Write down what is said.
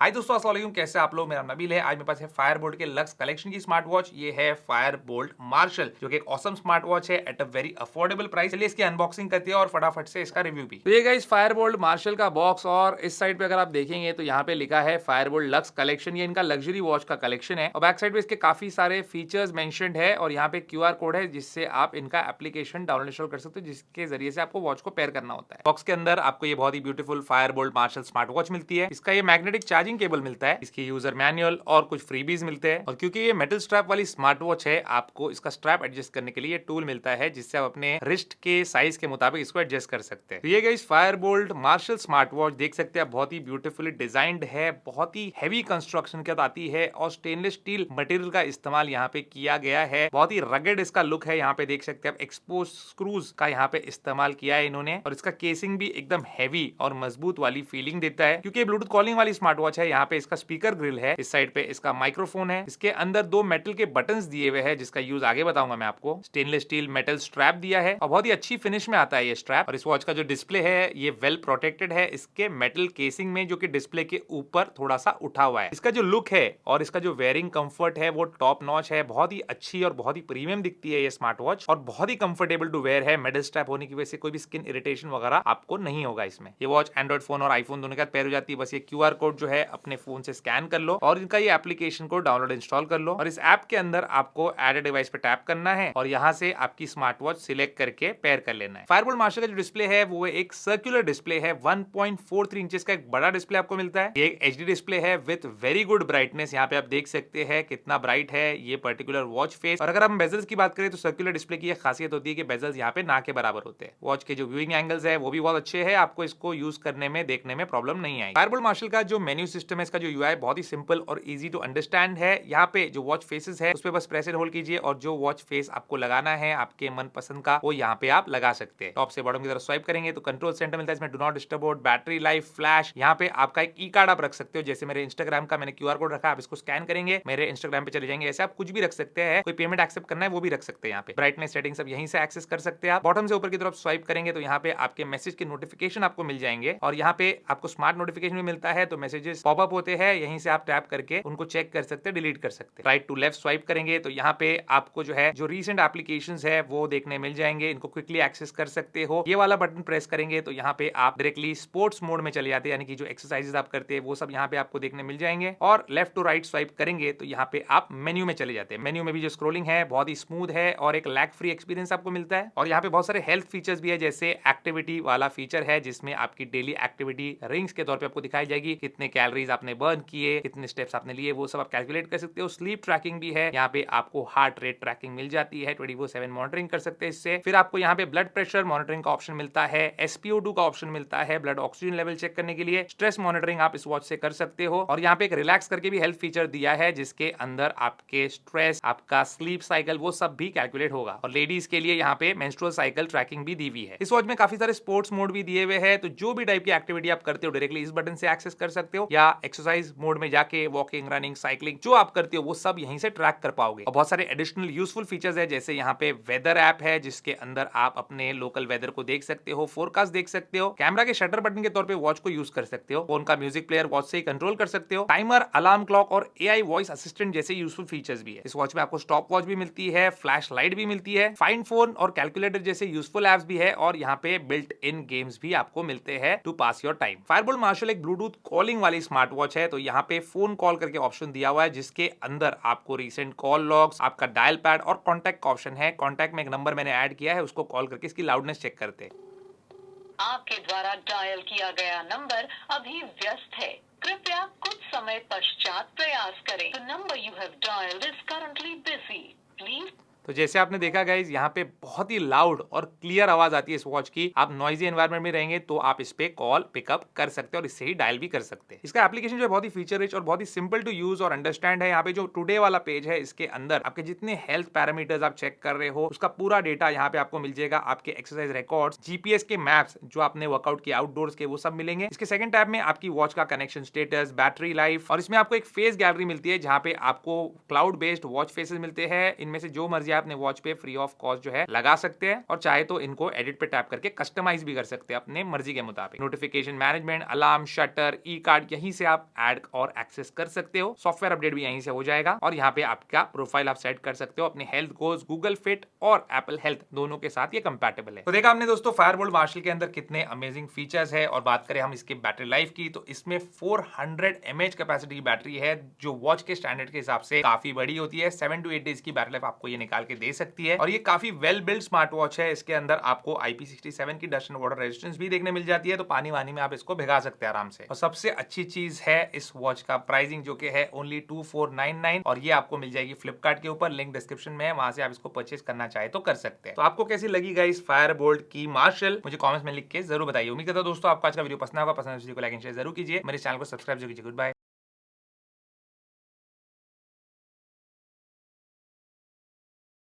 हाय दोस्तों, अस्सलाम वालेकुम। कैसे आप लोग? मेरा नाम नबील है। आज मेरे पास है फायरबोल्ट के लक्स कलेक्शन की स्मार्ट वॉच। ये है फायरबोल्ट मार्शल, जो कि एक ऑसम स्मार्ट वॉच है at a very affordable price. चलिए इसकी अनबॉक्सिंग करते हैं और फटाफट से इसका रिव्यू भी। तो ये गाइस फायरबोल्ट मार्शल का बॉक्स, और इस साइड पे अगर आप देखेंगे तो यहाँ पे लिखा है फायरबोल्ट लक्स कलेक्शन। ये इनका लग्जरी वॉच का कलेक्शन है और बैक साइड पे इसके काफी सारे फीचर्स मेंशन्ड है और यहाँ पे क्यूआर कोड है जिससे आप इनका एप्लीकेशन डाउनलोड इंस्टॉल कर सकते हो, जिसके जरिए से आपको वॉच को पेयर करना होता है। बॉक्स के अंदर आपको ये बहुत ही beautiful Firebolt martial smart watch मिलती है। इसका ये मैग्नेटिक चार्जिंग केबल मिलता है, इसकी यूजर मैनुअल और कुछ फ्रीबीज मिलते हैं। और क्योंकि ये मेटल स्ट्रैप वाली स्मार्ट वॉच है, आपको इसका स्ट्रैप एडजस्ट करने के लिए टूल मिलता है जिससे आप अपने रिस्ट के साइज के मुताबिक इसको एडजस्ट कर सकते हैं। तो ये guys Fireboltt martial smart watch देख सकते हैं, बहुत ही ब्यूटीफुली डिजाइंड है, बहुत ही हैवी कंस्ट्रक्शन के साथ आती है और स्टेनलेस स्टील मटेरियल का इस्तेमाल यहाँ पे किया गया है। बहुत ही रगेड इसका लुक है। यहाँ पे देख सकते हैं आप एक्सपोज स्क्रूज का यहाँ पे इस्तेमाल किया है इन्होंने, और इसका केसिंग भी एकदम हैवी और मजबूत वाली फीलिंग देता है। क्योंकि ब्लूटूथ कॉलिंग वाली स्मार्ट वॉच है, यहाँ पे इसका स्पीकर ग्रिल है, इस साइड पे इसका माइक्रोफोन है, इसके अंदर दो मेटल के बटन्स दिए हुए हैं जिसका यूज आगे बताऊंगा मैं आपको। स्टेनलेस स्टील मेटल स्ट्रैप दिया है और बहुत ही अच्छी फिनिश में आता है ये स्ट्रैप। और इस वॉच का जो डिस्प्ले है ये वेल प्रोटेक्टेड है इसके मेटल केसिंग में, जो कि डिस्प्ले के ऊपर थोड़ा सा उठा हुआ है। इसका जो लुक है और इसका जो वेयरिंग कंफर्ट है वो टॉप नॉच है। बहुत ही अच्छी और बहुत ही प्रीमियम दिखती है ये स्मार्ट वॉच और बहुत ही कंफर्टेबल टू वेयर है। मेटल स्ट्रैप होने की वजह से कोई भी स्किन इरिटेशन वगैरह आपको नहीं होगा इसमें। ये वॉच एंड्रॉइड फोन और आईफोन दोनों के साथ पेयर हो जाती है। बस ये क्यूआर कोड जो है अपने फोन से स्कैन कर लो और इनका ये एप्लीकेशन को डाउनलोड इंस्टॉल कर लो, और इस ऐप के अंदर आपको ऐड अ डिवाइस पे टैप करना है और यहाँ से आपकी स्मार्ट वॉच सिलेक्ट करके पेयर कर लेना है। फायरबोल्ट मार्शल का जो डिस्प्ले है वो एक सर्कुलर डिस्प्ले है। 1.43 इंचेस का एक बड़ा डिस्प्ले आपको मिलता है। ये एक एचडी डिस्प्ले है विद वेरी गुड ब्राइटनेस। यहाँ पे आप देख सकते हैं कितना ब्राइट है ये पर्टिकुलर वॉच फेस। और अगर हम बेजल्स की बात करें तो सर्कुलर डिस्प्ले की एक खासियत होती है कि बेजल्स यहाँ पे ना के बराबर होते हैं। वॉच के जो व्यूइंग एंगल्स है वो भी बहुत अच्छे हैं, आपको इसको यूज करने में देखने में प्रॉब्लम नहीं आएगी। फायरबोल्ट मार्शल का जो मेन्यू सिस्टम है, इसका जो यूआई बहुत ही सिंपल और इजी टू अंडरस्टैंड है। यहाँ पे जो वॉच फेसेस है उस पे बस प्रेस एंड होल्ड कीजिए और जो वॉच फेस आपको लगाना है आपके मन पसंद का वो यहाँ पे आप लगा सकते हैं। टॉप से बॉटम की तरफ स्वाइप करेंगे तो कंट्रोल सेंटर मिलता है, इसमें do not disturb mode, battery life, flash. यहाँ पे आपका एक ई कार्ड आप रख सकते हो, जैसे मेरे इंस्टाग्राम का मैंने क्यूआर कोड रखा, आप इसको स्कैन करेंगे मेरे इंस्टाग्राम पे चले जाएंगे। ऐसे आप कुछ भी रख सकते हैं, कोई पेमेंट एक्सेप्ट करना है वो भी रख सकते हैं। यहाँ पे ब्राइटनेस सेटिंग सब यहीं से एक्सेस कर सकते हैं आप। बॉटम से ऊपर की तरफ स्वाइप करेंगे तो यहाँ पे आपके मैसेज के नोटिफिकेशन आपको मिल जाएंगे और यहाँ पे आपको स्मार्ट नोटिफिकेशन भी मिलता है, तो मैसेजेस पॉपअप होते हैं, यहीं से आप टैप करके उनको चेक कर सकते हैं, डिलीट कर सकते हैं। राइट टू लेफ्ट स्वाइप करेंगे तो यहाँ पे आपको जो है जो रीसेंट एप्लीकेशंस है वो देखने मिल जाएंगे, इनको क्विकली एक्सेस कर सकते हो। ये वाला बटन प्रेस करेंगे तो यहाँ पे आप डायरेक्टली स्पोर्ट्स मोड में चले जाते हैं, यानी कि जो एक्सरसाइजेस आप करते हैं वो सब यहाँ पे आपको देखने मिल जाएंगे। और लेफ्ट टू राइट स्वाइप करेंगे तो यहाँ पे आप मेन्यू में चले जाते हैं। मेन्यू में भी जो स्क्रोलिंग है बहुत ही स्मूथ है और एक लैग फ्री एक्सपीरियंस आपको मिलता है। और यहाँ पे बहुत सारे हेल्थ फीचर्स भी है, जैसे एक्टिविटी वाला फीचर है जिसमें आपकी डेली एक्टिविटी रिंग्स के तौर पे आपको दिखाई जाएगी, कितने कैलोरीज आपने बर्न किए, कितने स्टेप्स आपने लिए, वो सब आप कैलकुलेट कर सकते हो। स्लीप ट्रैकिंग भी है, यहाँ पे आपको हार्ट रेट ट्रैकिंग मिल जाती है, 24/7 मॉनिटरिंग कर सकते हैं इससे। फिर आपको यहाँ पे ब्लड प्रेशर मॉनिटरिंग का ऑप्शन मिलता है, SpO2 का ऑप्शन मिलता है, ब्लड ऑक्सीजन लेवल चेक करने के लिए। स्ट्रेस मॉनिटरिंग आप इस वॉच से कर सकते हो और यहाँ पे एक रिलैक्स करके भी हेल्थ फीचर दिया है जिसके अंदर आपके स्ट्रेस, आपका स्लीप साइकिल वो सब भी कैलकुलेट होगा। और लेडीज के लिए यहाँ पे मेंस्ट्रुअल साइकिल ट्रैकिंग भी दी हुई है। इस वॉच में काफी सारे स्पोर्ट्स मोड भी दिए हुए हैं, तो जो भी टाइप की एक्टिविटी आप करते हो डायरेक्टली इस बटन से एक्सेस कर सकते हो, या एक्सरसाइज मोड में जाके वॉकिंग, रनिंग, साइकिलिंग जो आप करते हो वो सब यहीं से ट्रैक कर पाओगे। और बहुत सारे एडिशनल यूजफुल फीचर्स है, जैसे यहाँ पे वेदर ऐप है जिसके अंदर आप अपने लोकल वेदर को देख सकते हो, फोरकास्ट देख सकते हो, कैमरा के शटर बटन के तौर पे वॉच को यूज कर सकते हो, फोन का म्यूजिक प्लेयर वॉच से ही कंट्रोल कर सकते हो, टाइमर, अलार्म क्लॉक और AI वॉइस असिस्टेंट जैसे यूजफुल फीचर्स भी है। इस वॉच में आपको स्टॉप वॉच भी मिलती है, फ्लैश लाइट भी मिलती है, फाइंड फोन और कैलकुलेटर जैसे यूजफुल एप्स भी है, और यहाँ पे बिल्ट इन गेम्स भी आपको मिलते हैं to pass your time. Fireboltt Marshal एक ब्लूटूथ कॉलिंग वाली स्मार्ट वॉच है, तो यहाँ पे फोन कॉल करके ऑप्शन दिया हुआ है जिसके अंदर आपको रिसेंट कॉल लॉग्स, आपका डायल पैड और कॉन्टैक्ट का ऑप्शन है। कॉन्टैक्ट में एक नंबर मैंने ऐड किया है, उसको कॉल करके इसकी लाउडनेस चेक करते हैं। आपके द्वारा डायल किया गया नंबर अभी व्यस्त है, कृपया कुछ समय पश्चात प्रयास करें। The number you have dialled is currently busy, please. तो जैसे आपने देखा गाइज, यहाँ पे बहुत ही लाउड और क्लियर आवाज आती है इस वॉच की। आप नॉइजी एनवायरनमेंट में रहेंगे तो आप इस पे कॉल पिकअप कर सकते हैं और इससे ही डायल भी कर सकते हैं। इसका एप्लीकेशन जो है बहुत ही फीचर रिच और बहुत ही सिंपल टू यूज और अंडरस्टैंड है। यहाँ पे जो टुडे वाला पेज है इसके अंदर आपके जितने हेल्थ पैरामीटर्स आप चेक कर रहे हो उसका पूरा डेटा यहाँ पे आपको मिल जाएगा। आपके एक्सरसाइज रिकॉर्ड्स, जीपीएस के मैप्स जो आपने वर्कआउट किया आउटडोर्स के, वो सब मिलेंगे। इसके सेकंड टैब में आपकी वॉच का कनेक्शन स्टेटस, बैटरी लाइफ, और इसमें आपको एक फेस गैलरी मिलती है जहाँ पे आपको क्लाउड बेस्ड वॉच फेसेस मिलते हैं। इनमें से जो मर्जी अपने वॉच पे फ्री ऑफ कॉस्ट जो है लगा सकते हैं और चाहे तो इनको एडिट पे टैप करके कस्टमाइज भी कर सकते हैं अपने मर्जी के मुताबिक। नोटिफिकेशन मैनेजमेंट, अलार्म, शटर, ई कार्ड यहीं से आप ऐड और एक्सेस कर सकते हो। सॉफ्टवेयर अपडेट भी यहीं से हो जाएगा और यहाँ पे आपका प्रोफाइल आप सेट कर सकते हो अपने हेल्थ गोल्स, गूगल फिट और एप्पल हेल्थ दोनों के साथ ये कंपैटिबल है। तो देखा हमने दोस्तों फायरबोल्ट मार्शल के अंदर कितने अमेजिंग फीचर्स है। और बात करें हम इसके बैटरी लाइफ की तो इसमें 400 mAh कैपेसिटी की बैटरी है जो वॉच के स्टैंडर्ड के हिसाब से काफी बड़ी होती है। 7 to 8 डेज की बैटरी लाइफ आपको ये निकाल के दे सकती है और ये काफी वेल बिल्ड स्मार्ट वॉच है। इसके अंदर आपको IP67 की डस्ट एंड वाटर रेजिस्टेंस भी देखने मिल जाती है, तो पानी वानी में आप इसको भिगा सकते हैं आराम से। और सबसे अच्छी चीज है इस वॉच का प्राइसिंग जो कि है ओनली 2499 और ये आपको मिल जाएगी फ्लिपकार्ट के ऊपर, लिंक डिस्क्रिप्शन में है, वहां से आप इसको परचेज करना चाहे तो कर सकते हैं। तो आपको कैसी लगी गाइस फायरबोल्ट की मार्शल, मुझे कमेंट्स में लिख के जरूर बताइए। उम्मीद करता हूं दोस्तों आपको आज का वीडियो पसंद होगा। पसंद है तो लाइक एंड शेयर जरूर कीजिए, मेरे चैनल को सब्सक्राइब जरूर कीजिए। Good bye.